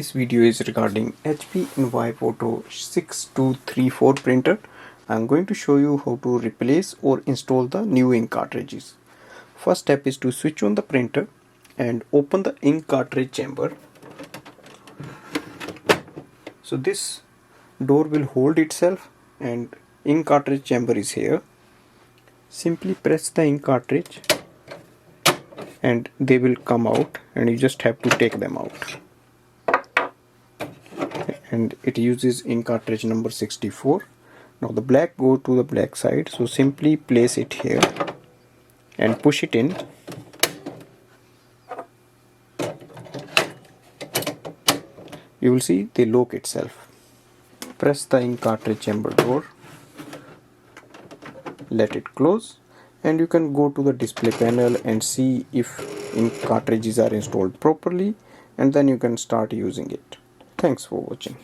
This video is regarding HP Envy Photo 6234 printer. I'm going to show you how to replace or install the new ink cartridges. First step is to switch on the printer and open the ink cartridge chamber. So this door will hold itself and ink cartridge chamber is here. Simply press the ink cartridge and they will come out and you just have to take them out. And it uses ink cartridge number 64. Now the black go to the black side, so simply place it here and push it in. You will see they lock itself. Press the ink cartridge chamber door, let it close, and you can go to the display panel and see if ink cartridges are installed properly, and then you can start using it. Thanks for watching.